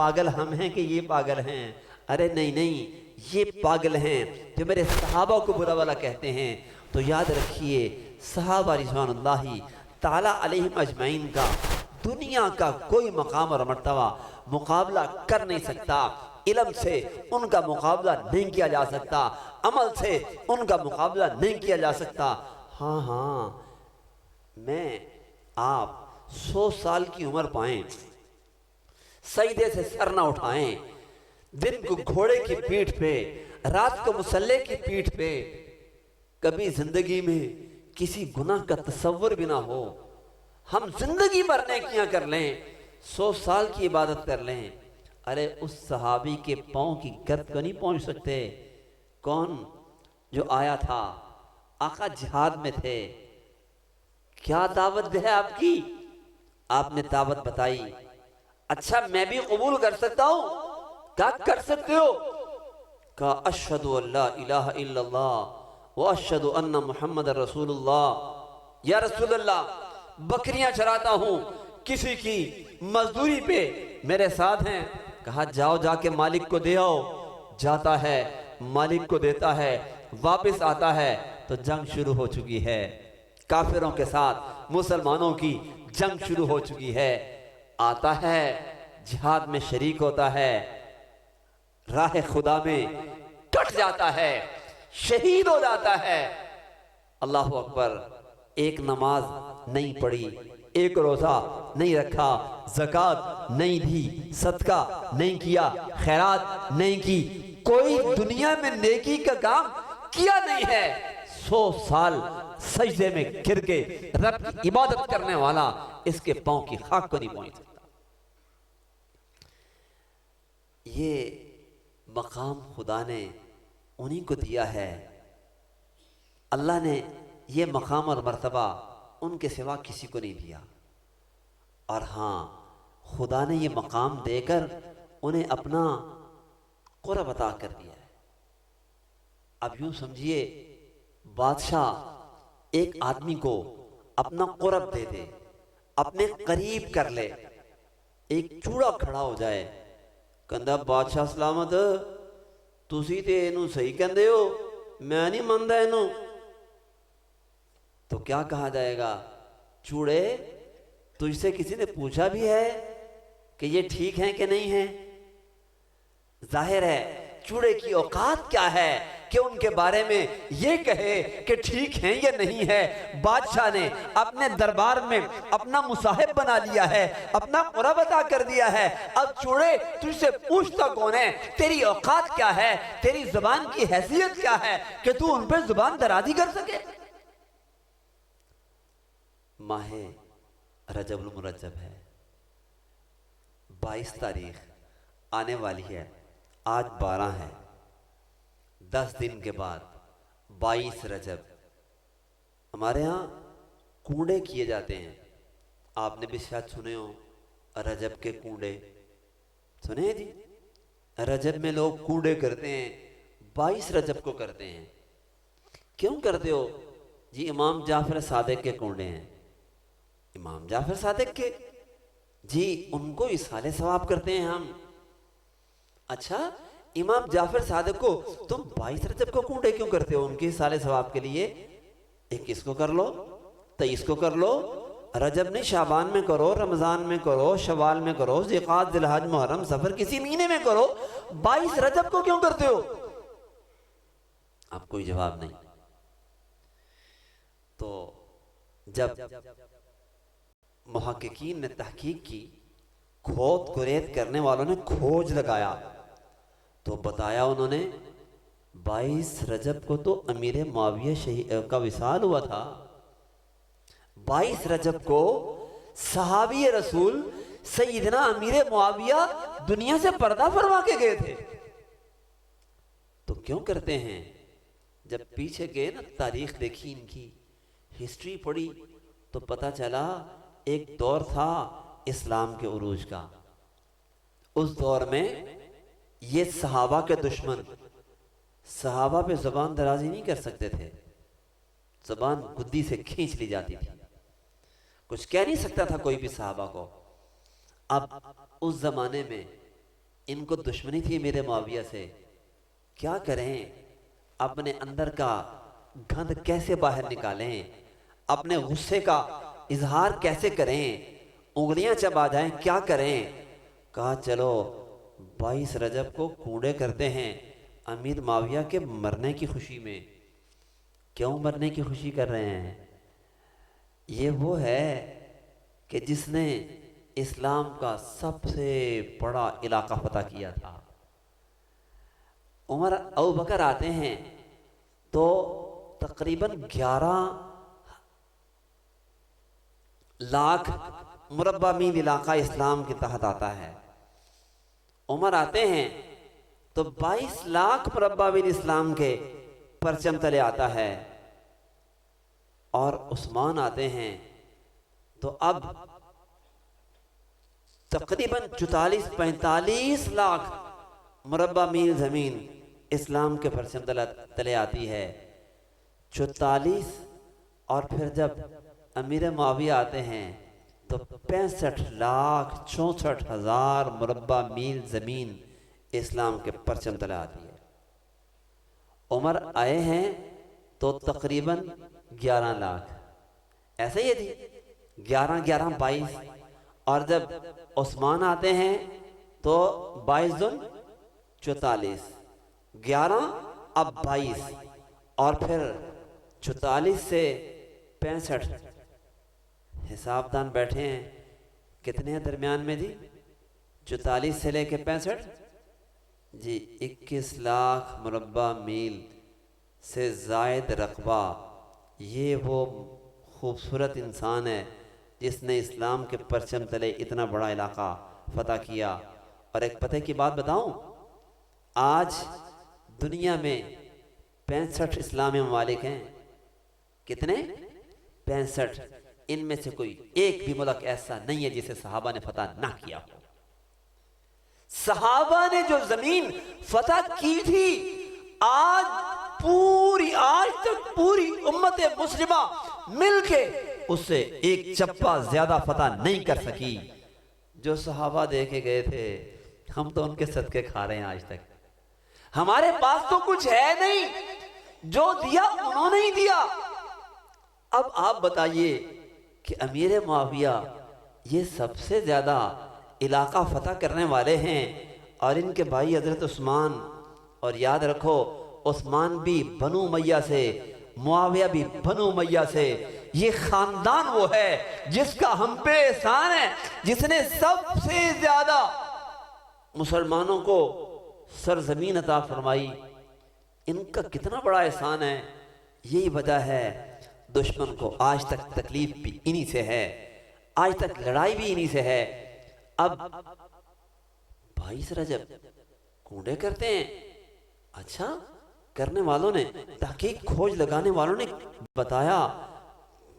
پاگل ہم ہیں کہ یہ پاگل ہیں؟ ارے نہیں نہیں، یہ پاگل ہیں جو میرے صحابہ کو برا والا کہتے ہیں۔ تو یاد رکھیے صحابہ رضوان اللہ تعالیٰ علیہم اجمعین کا دنیا کا کوئی مقام اور مرتبہ مقابلہ کر نہیں سکتا۔ علم سے ان کا مقابلہ نہیں کیا جا سکتا، عمل سے ان کا مقابلہ نہیں کیا جا سکتا۔ ہاں ہاں، میں آپ 100 سال کی عمر پائیں، سجدے سے سر نہ اٹھائیں، دن کو گھوڑے کی پیٹھ پہ، رات کو مسلح کی پیٹھ پہ، کبھی زندگی میں کسی گناہ کا تصور بھی نہ ہو، ہم زندگی بھر نیکیاں کر لیں، 100 سال کی عبادت کر لیں، ارے اس صحابی کے پاؤں کی گرد کو نہیں پہنچ سکتے۔ کون جو آیا تھا؟ آقا جہاد میں تھے، کیا دعوت ہے آپ کی؟ آپ نے دعوت بتائی، اچھا میں بھی قبول کر سکتا ہوں؟ کیا کر سکتے ہو؟ کہا اشہد ان لا الہ الا اللہ واشہد ان محمد رسول اللہ۔ یا رسول اللہ، بکریاں چراتا ہوں، کسی کی مزدوری پہ میرے ساتھ ہیں۔ کہا جاؤ جا کے مالک کو دے آؤ۔ جاتا ہے، مالک کو دیتا ہے، واپس آتا ہے تو جنگ شروع ہو چکی ہے، کافروں کے ساتھ مسلمانوں کی جنگ شروع ہو چکی ہے۔ آتا ہے، جہاد میں شریک ہوتا ہے، راہ خدا میں کٹ جاتا ہے، شہید ہو جاتا ہے۔ اللہ اکبر، ایک نماز نہیں پڑھی، ایک روزہ نہیں رکھا، زکوٰۃ نہیں دی، صدقہ نہیں کیا، خیرات نہیں کی، کوئی دنیا میں نیکی کا کام کیا نہیں ہے۔ 100 سال سجدے میں گر کے رب کی عبادت کرنے والا اس کے پاؤں کی خاک کو نہیں پہنچ سکتا۔ یہ مقام خدا نے انہی کو دیا ہے، اللہ نے یہ مقام اور مرتبہ ان کے سوا کسی کو نہیں دیا۔ اور ہاں، خدا نے یہ مقام دے کر انہیں اپنا قرب عطا کر دیا ہے۔ اب یوں سمجھیے، بادشاہ ایک آدمی کو اپنا قرب دے دے، اپنے قریب کر لے، ایک چوڑا کھڑا ہو جائے، کہندا بادشاہ سلامت، تسی تے اینو صحیح کہندے ہو، میں نہیں ماندا اینو، تو کیا کہا جائے گا؟ چوڑے، تجھ سے کسی نے پوچھا بھی ہے کہ یہ ٹھیک ہیں کہ نہیں ہیں؟ ظاہر ہے چوڑے کی اوقات کیا ہے کہ ان کے بارے میں یہ کہے کہ ٹھیک ہیں یا نہیں ہے۔ بادشاہ نے اپنے دربار میں اپنا مصاحب بنا لیا ہے، اپنا قرب عطا کر دیا ہے۔ اب چوڑے، تجھ سے پوچھتا کون ہے؟ تیری اوقات کیا ہے؟ تیری زبان کی حیثیت کیا ہے کہ تو ان پہ زبان درازی کر سکے؟ ماہ رجب المرجب ہے، 22 تاریخ آنے والی ہے، آج 12 ہے، 10 دن کے بعد 22 رجب ہمارے ہاں کنڈے کیے جاتے ہیں۔ آپ نے بھی شاید سنے ہو رجب کے کنڈے، سنے ہیں جی؟ رجب میں لوگ کنڈے کرتے ہیں، 22 رجب کو کرتے ہیں۔ کیوں کرتے ہو؟ جی امام جعفر صادق کے کنڈے ہیں۔ امام جعفر صادق کے؟ جی ان کو اصالِ ثواب کرتے ہیں ہم۔ اچھا، امام جعفر صادق کو تم 22 رجب کو کنڈے کیوں کرتے ہو؟ ان کے اصالِ ثواب کے لیے 21 کو کر لو، 23 کو کر لو، رجب نہیں شعبان میں کرو، رمضان میں کرو، شوال میں کرو، ذوالقعدہ، ذوالحج، محرم، سفر، کسی مہینے میں کرو، 22 رجب کو کیوں کرتے ہو؟ اب کوئی جواب نہیں۔ تو جب محققین نے تحقیق کی، کھود کرید کرنے والوں نے کھوج لگایا، تو بتایا انہوں نے 22 رجب کو تو امیر معاویہ کا وصال ہوا تھا، 22 رجب کو صحابی رسول سیدنا امیر معاویہ دنیا سے پردہ فرما کے گئے تھے۔ تو کیوں کرتے ہیں؟ جب پیچھے گئے نا، تاریخ دیکھی، ان کی ہسٹری پڑھی، تو پتہ چلا ایک دور تھا اسلام کے عروج کا۔ اس دور میں یہ صحابہ کے دشمن صحابہ پہ زبان درازی نہیں کر سکتے تھے، زبان گدی سے کھینچ لی جاتی تھی، کچھ کہہ نہیں سکتا تھا کوئی بھی صحابہ کو۔ اب اس زمانے میں ان کو دشمنی تھی میرے معاویہ سے، کیا کریں، اپنے اندر کا گند کیسے باہر نکالیں، اپنے غصے کا اظہار کیسے کریں، انگلیاں چبا جائیں، کیا کریں؟ کہا چلو 22 رجب کو کوڑے کرتے ہیں امیر معاویہ کے مرنے کی خوشی میں۔ کیوں مرنے کی خوشی کر رہے ہیں؟ یہ وہ ہے کہ جس نے اسلام کا سب سے بڑا علاقہ فتح کیا تھا۔ عمر ابو بکر آتے ہیں تو تقریباً 11 لاکھ مربع میل علاقہ اسلام کے تحت آتا ہے۔ عمر آتے ہیں تو 22 لاکھ مربع میل اسلام کے پرچم تلے آتا ہے، اور عثمان آتے ہیں تو اب تقریباً 44-45 لاکھ مربع میل زمین اسلام کے پرچم تلے آتی ہے۔ 44، اور پھر جب امیر معاویہ آتے ہیں تو 65,64,000 مربع میل زمین اسلام کے پرچم تلے آتی ہے۔ عمر آئے ہیں تو تقریباً 11 لاکھ، ایسے ہی تھی 11-11-22، اور جب عثمان آتے ہیں تو 22-44، 11 اب 22، اور پھر 44 سے 65، حساب دان بیٹھے ہیں کتنے ہیں درمیان میں جی؟ 44 سے لے کے 65 جی 21 لاکھ مربع میل سے زائد رقبہ۔ یہ وہ خوبصورت انسان ہے جس نے اسلام کے پرچم تلے اتنا بڑا علاقہ فتح کیا۔ اور ایک پتہ کی بات بتاؤں، آج دنیا میں 65 اسلامی ممالک ہیں۔ کتنے؟ 65۔ ان میں سے کوئی ایک بھی ملک ایسا نہیں ہے جسے صحابہ نے فتح نہ کیا ہو۔ صحابہ نے جو زمین فتح کی تھی، آج تک پوری امت مسلمہ مل کے اس سے ایک چپا زیادہ فتح نہیں کر سکی۔ جو صحابہ دے کے گئے تھے ہم تو ان کے صدقے کھا رہے ہیں آج تک۔ ہمارے پاس تو کچھ ہے نہیں، جو دیا انہوں نے ہی دیا۔ اب آپ بتائیے کہ امیر معاویہ یہ سب سے زیادہ علاقہ فتح کرنے والے ہیں، اور ان کے بھائی حضرت عثمان، اور یاد رکھو عثمان بھی بنو امیہ سے، معاویہ بھی بنو امیہ سے۔ یہ خاندان وہ ہے جس کا ہم پہ احسان ہے، جس نے سب سے زیادہ مسلمانوں کو سرزمین عطا فرمائی۔ ان کا کتنا بڑا احسان ہے۔ یہی وجہ ہے دشمن کو آج تک تکلیف بھی انہی سے ہے، آج تک لڑائی بھی انہی سے ہے۔ اب 22 رجب کونڈے کرتے ہیں، اچھا کرنے والوں نے تحقیق کھوج لگانے والوں نے بتایا،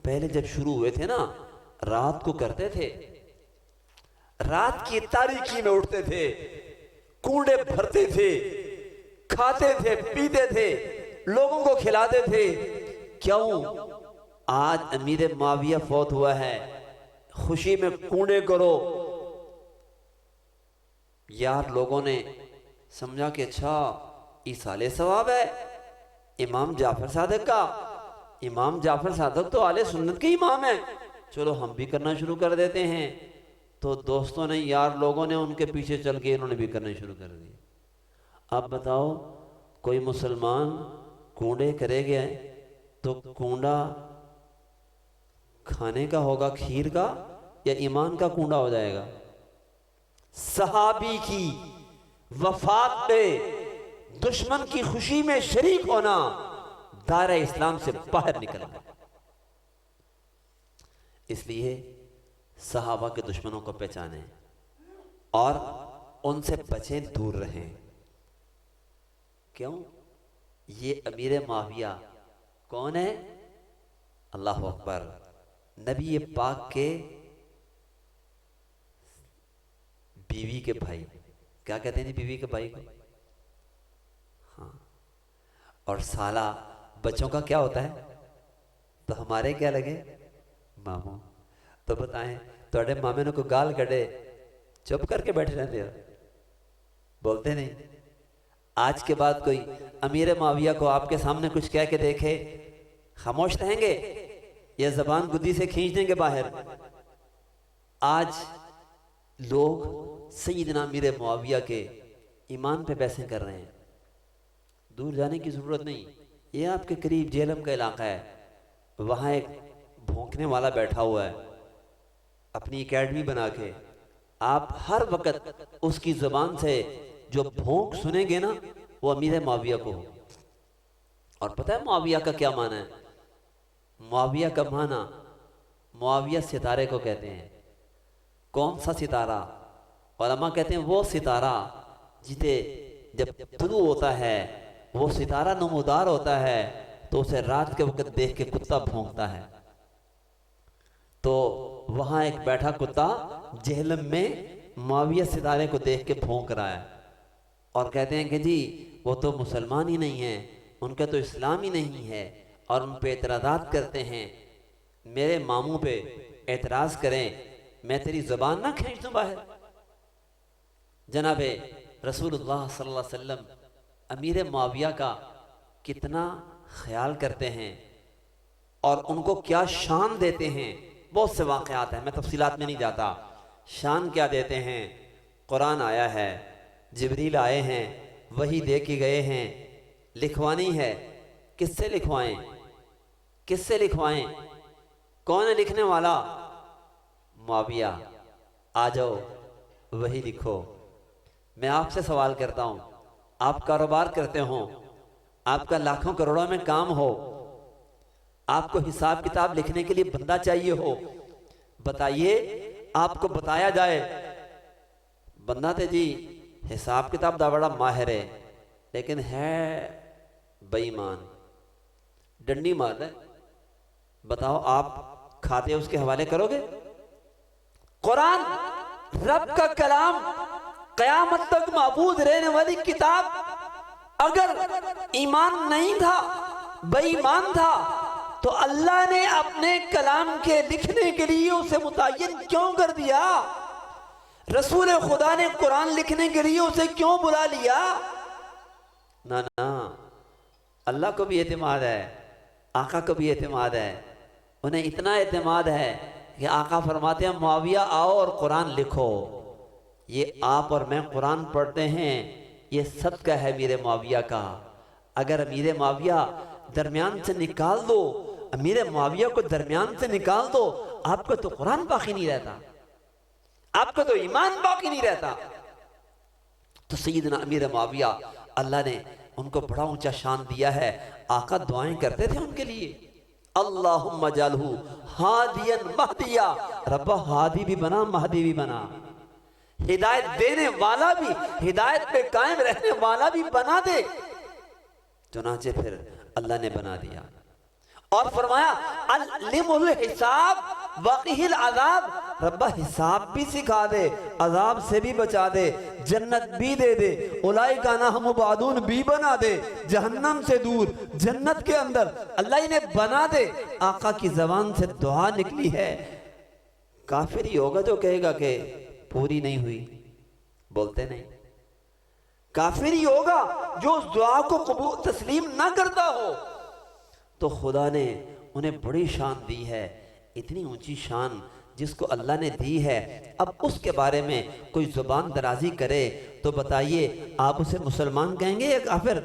پہلے جب شروع ہوئے تھے نا رات کو کرتے تھے، رات کی تاریکی میں اٹھتے تھے، کونڈے بھرتے تھے، کھاتے تھے، پیتے تھے، لوگوں کو کھلاتے تھے۔ کیوں؟ آج امیر معاویہ فوت ہوا ہے، خوشی میں کونڈے کرو۔ یار لوگوں نے سمجھا کہ اچھا ایصال ثواب ہے امام جعفر صادق کا، امام جعفر صادق تو اہل سنت کے امام ہیں، چلو ہم بھی کرنا شروع کر دیتے ہیں۔ تو دوستوں نے، یار لوگوں نے ان کے پیچھے چل کے انہوں نے بھی کرنا شروع کر دی۔ اب بتاؤ کوئی مسلمان کونڈے کرے گیا تو کونڈا کھانے کا ہوگا کھیر کا یا ایمان کا کونڈا ہو جائے گا؟ صحابی کی وفات پہ دشمن کی خوشی میں شریک ہونا دائرہ اسلام سے باہر نکلنا۔ اس لیے صحابہ کے دشمنوں کو پہچانیں اور ان سے بچیں، دور رہیں۔ کیوں؟ یہ امیر معاویہ کون ہے؟ اللہ اکبر، نبی پاک کے بیوی کے بھائی، کیا کہتے ہیں بیوی کے بھائی کو؟ ہاں، اور سالہ بچوں کا کیا ہوتا ہے؟ تو ہمارے کیا لگے؟ ماموں۔ تو بتائیں تھوڑے مامے نے کو گال کڑے چپ کر کے بیٹھے رہتے ہو؟ بولتے نہیں. آج کے بعد کوئی امیر معاویہ کو آپ کے سامنے کچھ کہہ کے دیکھے خاموش رہیں گے یا زبان گدی سے کھینچ دیں گے باہر؟ آج لوگ سیدنا امیر معاویہ کے ایمان پہ بحثیں کر رہے ہیں. دور جانے کی ضرورت نہیں، یہ آپ کے قریب جہلم کا علاقہ ہے. وہاں ایک بھونکنے والا بیٹھا ہوا ہے اپنی اکیڈمی بنا کے. آپ ہر وقت اس کی زبان سے جو بھونک سنیں گے نا وہ امیر معاویہ کو. اور پتہ ہے معاویہ کا کیا معنی ہے؟ معاویہ کا معنی، معاویہ ستارے کو کہتے ہیں. کون سا ستارہ؟ علماء کہتے ہیں وہ ستارہ جسے جب طلوع ہوتا ہے وہ ستارہ نمودار ہوتا ہے تو اسے رات کے وقت دیکھ کے کتا بھونکتا ہے. تو وہاں ایک بیٹھا کتا جہلم میں معاویہ ستارے کو دیکھ کے بھونک رہا ہے اور کہتے ہیں کہ جی وہ تو مسلمان ہی نہیں ہیں، ان کا تو اسلام ہی نہیں ہے، اور ان پہ اعتراضات کرتے ہیں. میرے ماموں پہ اعتراض کریں، میں تیری زبان نہ کھینچ دوں باہر. جناب رسول اللہ صلی اللہ علیہ وسلم امیر معاویہ کا کتنا خیال کرتے ہیں اور ان کو کیا شان دیتے ہیں. بہت سے واقعات ہیں، میں تفصیلات میں نہیں جاتا. شان کیا دیتے ہیں؟ قرآن آیا ہے، جبریل آئے ہیں، وحی دے کے گئے ہیں، لکھوانی ہے. کس سے لکھوائیں؟ کس سے لکھوائیں؟ کون ہے لکھنے والا؟ معاویہ. آ جاؤ وہی لکھو. میں آپ سے سوال کرتا ہوں، آپ کاروبار کرتے ہوں، آپ کا لاکھوں کروڑوں میں کام ہو، آپ کو حساب کتاب لکھنے کے لیے بندہ چاہیے ہو، بتائیے آپ کو بتایا جائے بندہ تے جی حساب کتاب دا بڑا ماہر ہے لیکن ہے بے ایمان، ڈنڈی مار ہے، بتاؤ آپ کھاتے اس کے حوالے کرو گے؟ قرآن رب کا کلام، قیامت تک معبود رہنے والی کتاب، اگر ایمان نہیں تھا، بے ایمان تھا، تو اللہ نے اپنے کلام کے لکھنے کے لیے اسے متعین کیوں کر دیا؟ رسول خدا نے قرآن لکھنے کے لیے اسے کیوں بلا لیا؟ نا اللہ کو بھی اعتماد ہے، آقا کو بھی اعتماد ہے. انہیں اتنا اعتماد ہے کہ آقا فرماتے ہیں معاویہ آؤ اور قرآن لکھو. یہ آپ اور میں قرآن پڑھتے ہیں، یہ صدقہ ہے امیر معاویہ کا. اگر امیر معاویہ درمیان سے نکال دو، امیر معاویہ کو درمیان سے نکال دو، آپ کو تو قرآن باقی نہیں رہتا، آپ کو تو ایمان باقی نہیں رہتا. تو سیدنا امیر معاویہ اللہ نے ان کو بڑا اونچا شان دیا ہے. آقا دعائیں کرتے تھے ان کے لیے، اللہم جعلہ ہادیا مہدیا، ربا ہادی بھی بنا مہدی بھی بنا، ہدایت دینے والا بھی، ہدایت پہ قائم رہنے والا بھی بنا دے. چنانچہ پھر اللہ نے بنا دیا اور فرمایا علم الحساب وقہ العذاب، ربا حساب بھی سکھا دے، عذاب سے بھی بچا دے، جنت بھی دے دے، اولئک عنہا مبعدون بھی بنا دے، جہنم سے دور جنت کے اندر اللہ انہیں بنا دے. آقا کی زبان سے دعا نکلی ہے. کافر ہی ہوگا جو کہے گا کہ پوری نہیں ہوئی، بولتے نہیں. کافر ہی ہوگا جو اس دعا کو قبول تسلیم نہ کرتا ہو. تو خدا نے انہیں بڑی شان دی ہے، اتنی اونچی شان جس کو اللہ نے دی ہے. اب اس کے بارے میں کوئی زبان درازی کرے تو بتائیے آپ اسے مسلمان کہیں گے یا کافر؟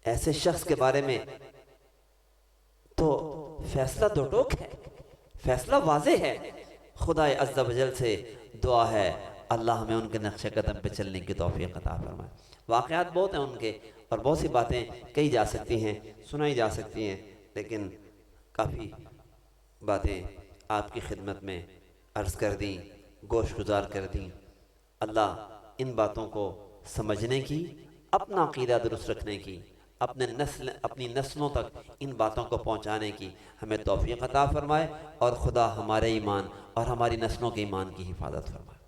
ایسے شخص کے بارے میں تو فیصلہ دو ٹوک ہے، فیصلہ واضح ہے. خدا عز و جل سے دعا ہے اللہ ہمیں ان کے نقش قدم پہ چلنے کی توفیق عطا فرمائے. واقعات بہت ہیں ان کے اور بہت سی باتیں کہی جا سکتی ہیں، سنائی جا سکتی ہیں، لیکن کافی باتیں آپ کی خدمت میں عرض کر دیں، گوش گزار کر دیں. اللہ ان باتوں کو سمجھنے کی، اپنا عقیدہ درست رکھنے کی، اپنی نسلوں تک ان باتوں کو پہنچانے کی ہمیں توفیق عطا فرمائے، اور خدا ہمارے ایمان اور ہماری نسلوں کے ایمان کی حفاظت فرمائے.